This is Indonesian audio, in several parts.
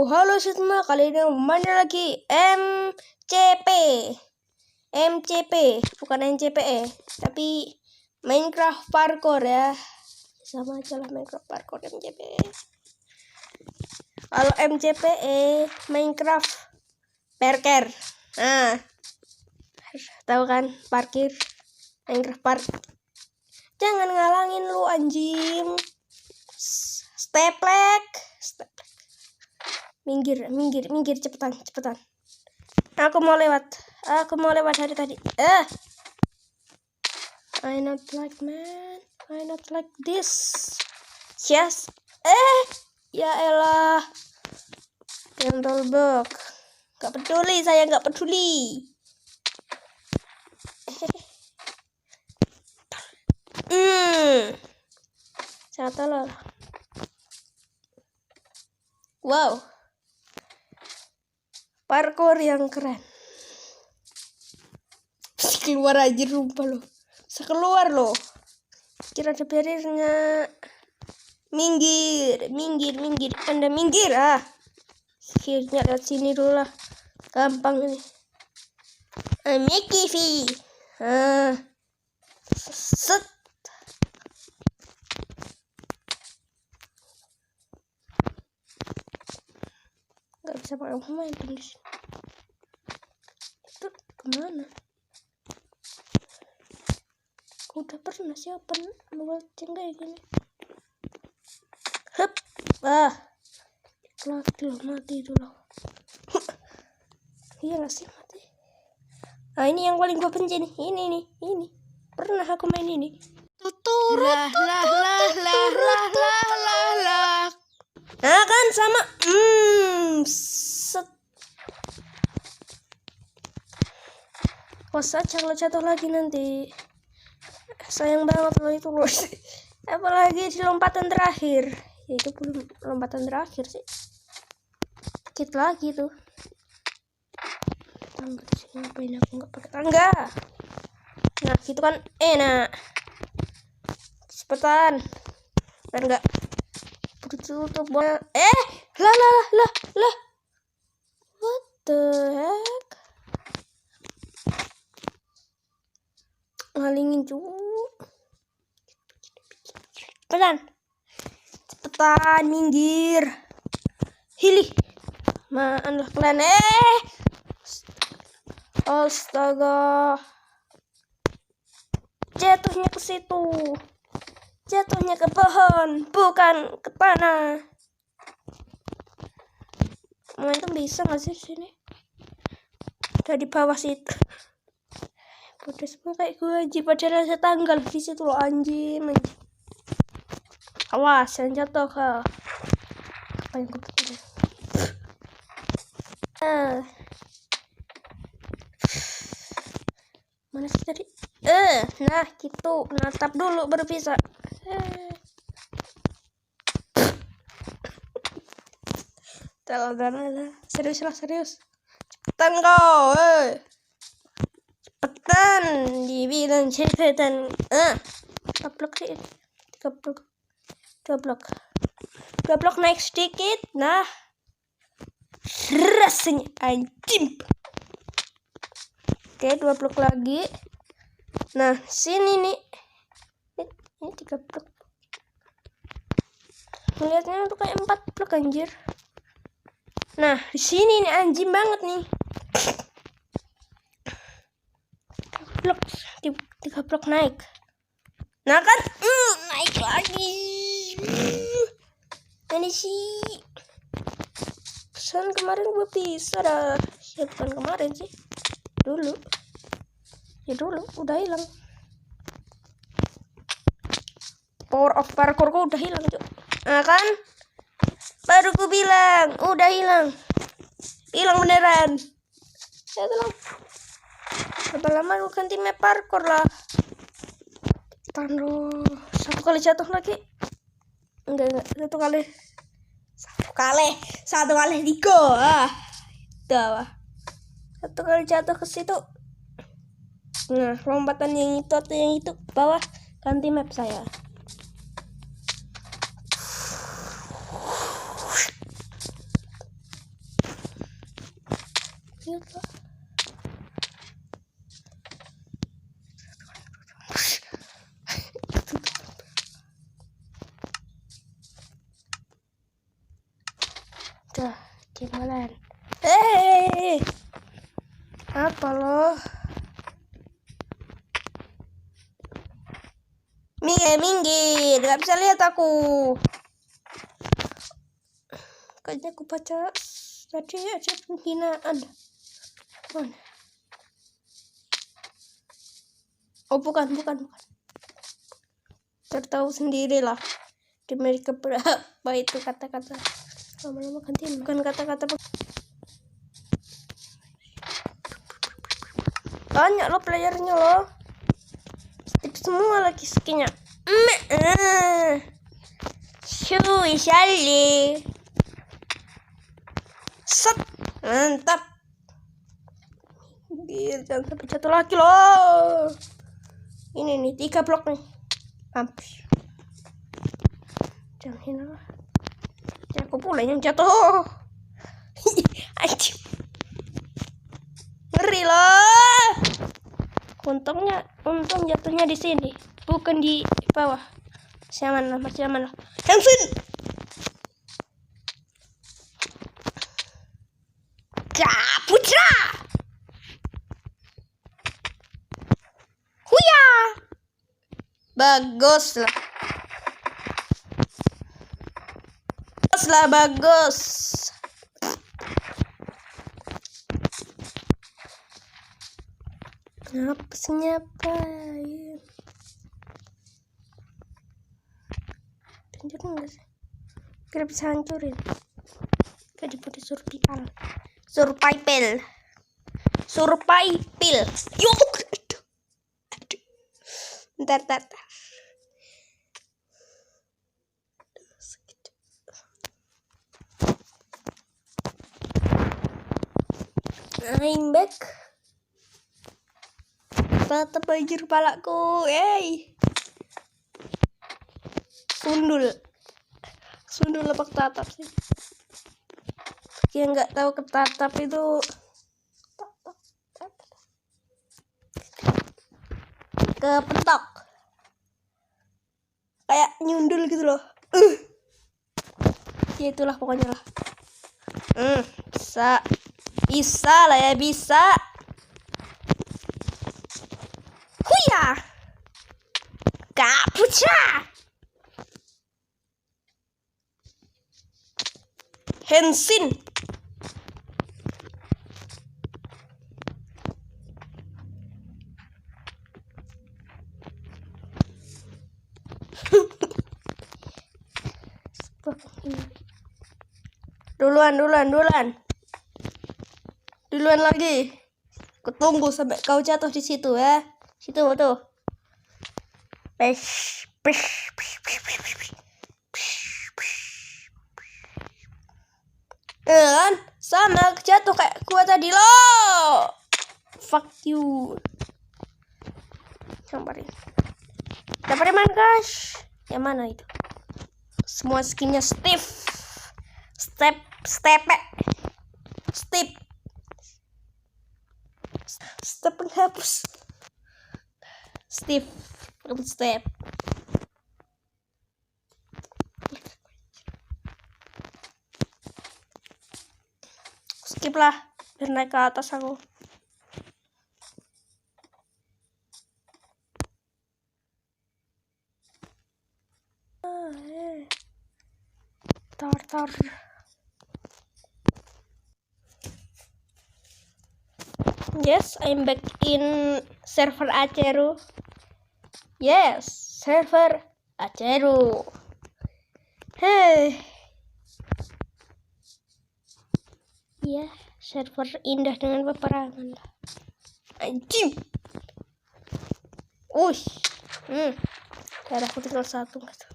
Halo semua, kali ini main lagi MCP, bukan NCPE, tapi Minecraft Parkour ya. Sama aja lah Minecraft Parkour MCPE. Kalau MCPE Minecraft Parkour. Nah, tahu kan parkir Minecraft Park. Jangan ngalangin lu anjing. Steplek. Minggir, cepetan. Aku mau lewat dari tadi. I not like man. I not like this. Yes. Ya elah. Yang rollback. Gak peduli, saya gak peduli. Saya tolol. Wow. Parkour yang keren. Bisa keluar aja rumpah loh. Bisa keluar loh. Kira ada barriernya. Minggir. Anda minggir ah. Akhirnya lihat sini dulu lah. Gampang ini. Mickey V. Set. Gak bisa pakai pemain di sini. Itu kemana? Aku udah pernah sih open luar kayak gini. Hup. Mati dulu. Iya gak sih mati? Nah ini yang paling gue benci nih. Ini. Pernah aku main ini. Lah. Nah kan sama. Set. Awas aja kalau jatuh lagi nanti. Sayang banget loh itu loh. Apalagi di lompatan terakhir. Ya, itu belum lompatan terakhir sih. Dikit lagi tuh. Tangga sih, ngapain aku nggak pakai tangga? Nah gitu kan enak. Cepetan. Dan nggak bertutup banget. Lah. What the heck? Ngalingin cuy. Cepetan minggir. Hilih. Maan lah kalian. Astaga. Jatuhnya ke situ. Jatuhnya ke pohon, bukan ke tanah. Momentum bisa nggak sih sini? Dari bawah situ. Udah semua kayak gue aja, padahal ada tanggal di situ loh anjing. Awas, jangan jatuh ke. Apa yang gue bikin? Mana sih tadi? Nah gitu, natap dulu baru bisa. Serius. Cepetan kau, cepetan. Dibilang cepetan. 4 blok sih, 3 blok, 2 blok. 2 blok naik sedikit. Nah, rasanya anjing. Oke, 2 blok lagi. Nah, sini nih. Ini 3 blok. Melihatnya tuh kayak 4 blok anjir. Nah, di sini nih anjing banget nih. 3 blok naik. Nah kan, naik lagi. Ini sih. Pesan kemarin gue bisa dah. Ya bukan kemarin sih. Dulu udah hilang. Power of parkour gue udah hilang cuy. Nah kan baru gue bilang udah hilang beneran. Ya tolong berapa lama gue ganti map parkour lah. Taruh 1 kali jatuh lagi. Enggak 1 kali digo. Udah 1 kali jatuh ke situ. Nah, lompatan yang itu atau yang itu bawah, ganti map saya. Dah, timbalan. Apa loh? Minggir, gak bisa lihat aku. Kayaknya aku baca tadi ada penghinaan. Mana? Oh bukan. Tertahu sendirilah. Di mereka berapa itu kata-kata. Lama-lama gantiin, bukan kata-kata. Banyak lo playernya lo. Stip semua lagi skinnya. Shui Shali. Set. Mantap. Jangan sampai jatuh lagi loh. Ini nih 3 blok nih. Mampus. Jangan hina lah. Aku pula yang jatuh. Anjir. Ngeri loh. Untung jatuhnya di sini, bukan di bawah. Masih aman lah. Hansen. Putra. Huya. Bagus lah. Bagus. Apa sih ngapain? Hancurin gak sih? Kira bisa hancurin. Gak dibuat survival. Yuk. Aduh. Bentar. I'm back. Tetap banjir palaku. Sundul lepak tatap sih. Yang nggak tahu ketatap itu kepentok. Kayak nyundul gitu loh. Ya itulah pokoknya lah. Bisa lah ya, bisa. Huya. Kapucha. Hensin. Duluan lagi. Kutunggu sampai kau jatuh di situ ya. Situ tuh. Sama jatuh kayak gua tadi loh. Fuck you. Sampai. Dapat mana guys? Yang mana itu? Semua skinnya Steve. Step penghapus. Steve. Skip lah, biar naik ke atas aku. Tar. Yes, I'm back in server Aceru. Yes, server Aceru. Hey. Ya, server indah dengan peperangan lah. Anjing. Darahku tinggal 1 gitu.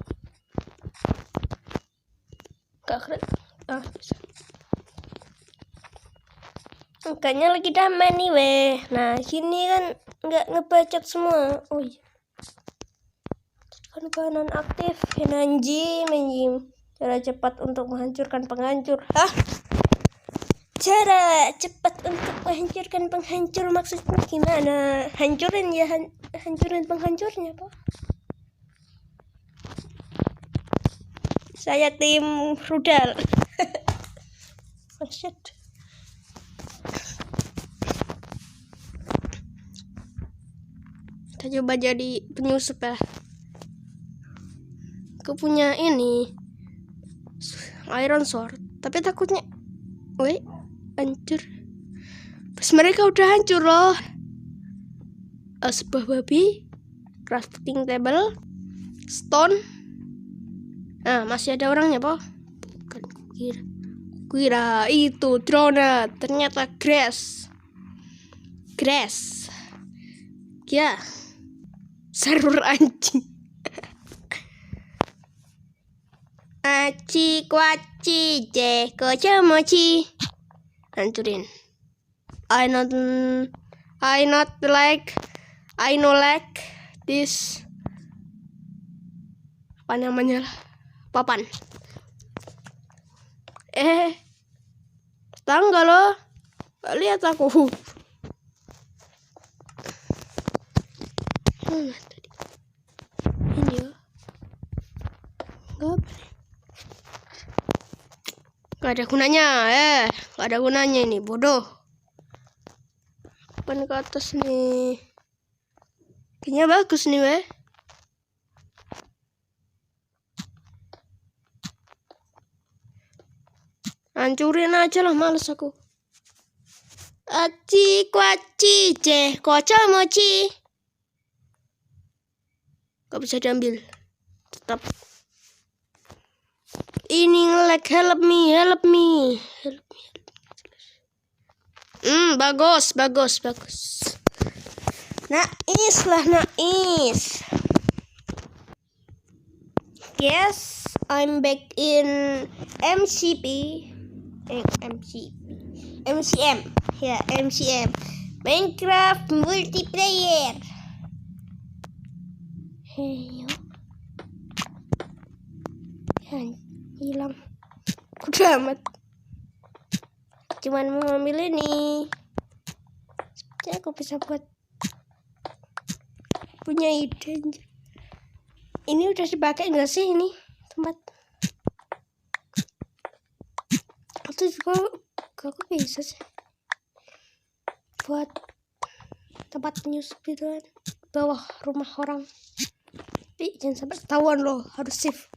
Gak keren. Bisa. Angkanya lagi damai nih weh. Nah sini kan nggak ngebacot semua. Oh iya. Kan kanan aktif. Anjing. Cara cepat untuk menghancurkan penghancur. Cara cepat untuk menghancurkan penghancur maksudnya gimana? Hancurin ya, hancurin penghancurnya Pak. Saya tim rudal. Oh shit. Kita coba jadi penyusup ya. Aku punya ini iron sword, tapi takutnya hancur. Pas mereka udah hancur loh. Sebuah babi, crafting table, stone. Nah, masih ada orangnya, po? Bukan, kira itu drone, ternyata grass. Ya, server anjing. Aci kuaci je kocomochi. Hancurin. I know like this. Apa namanya lah? Papan. Tangga loh. Lihat aku. Tadi. Ini ya. Gak ada gunanya. Gak ada gunanya ini, bodoh. Pan ke atas nih. Kayaknya bagus nih, weh. Hancurin aja lah, males aku. Aci kuaci je kocomochi. Gak bisa diambil. Tetap. Ini nge-lag, help me. Bagus. Nice. Yes, I'm back in MCM. Ya, MCM. Minecraft multiplayer. Heyo. Hilang. Udah amat. Cuman mau ambil ini. Sepertinya aku bisa buat punya ide. Ini udah dipakai nggak sih ini tempat? Itu juga aku bisa sih buat tempat penyusup itu kan bawah rumah orang. Tapi jangan sampai ketahuan loh, harus shift.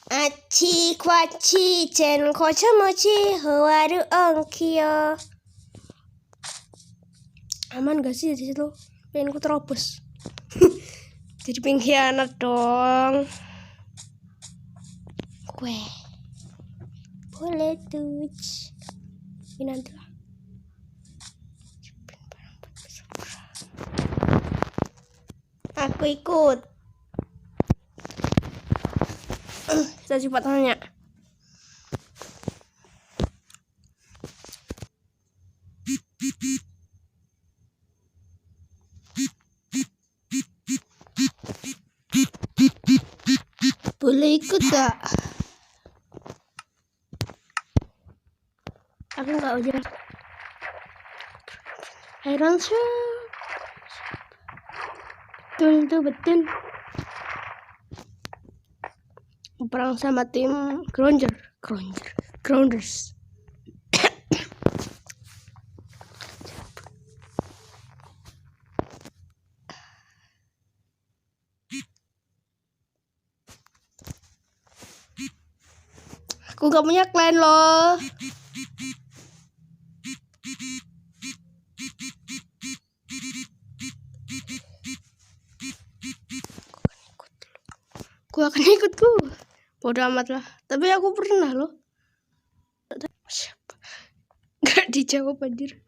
Aci kuaci jen kocomochi hawaru ongkyo. Aman gak sih di situ? Pengen ku terobos. Jadi pengkhianat dong. Gue boleh tuh. Ini nanti lah. Aku ikut. Kita coba tanya. Boleh ikut gak? Aku gak udah. Iron Sword. Betul. Perang sama tim Grounders. Aku gak punya clan loh. Aku akan ikut tuh. Bodoh amat lah. Tapi aku pernah loh. Gak dijawab anjir.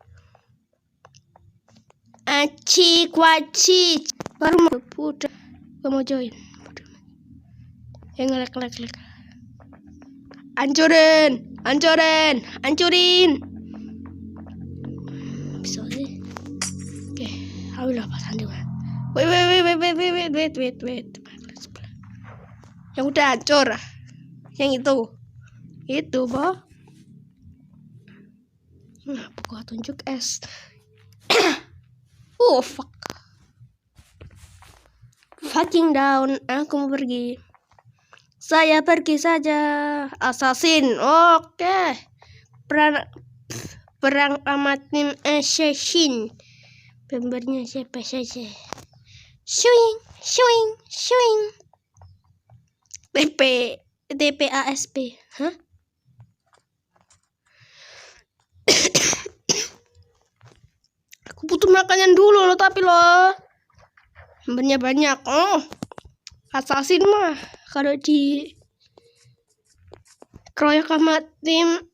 Aci kuaci. Baru mau udah. Gak mau join. Ngelek. Hancurin. Bisa sih. Oke, alhamdulillah pas hancurin. Wait. Yang udah hancur. Yang itu, boh. Apa gua tunjuk es? Oh fuck. Fucking down. Aku mau pergi. Saya pergi saja. Assassin. Oke. Perang sama tim assassin. Pembernya siapa saja? Swing, swing, swing. TPASP. Hah? Aku butuh makanan dulu loh, tapi loh. Pembernya banyak. Oh. Assassin mah kalau di keroyak sama tim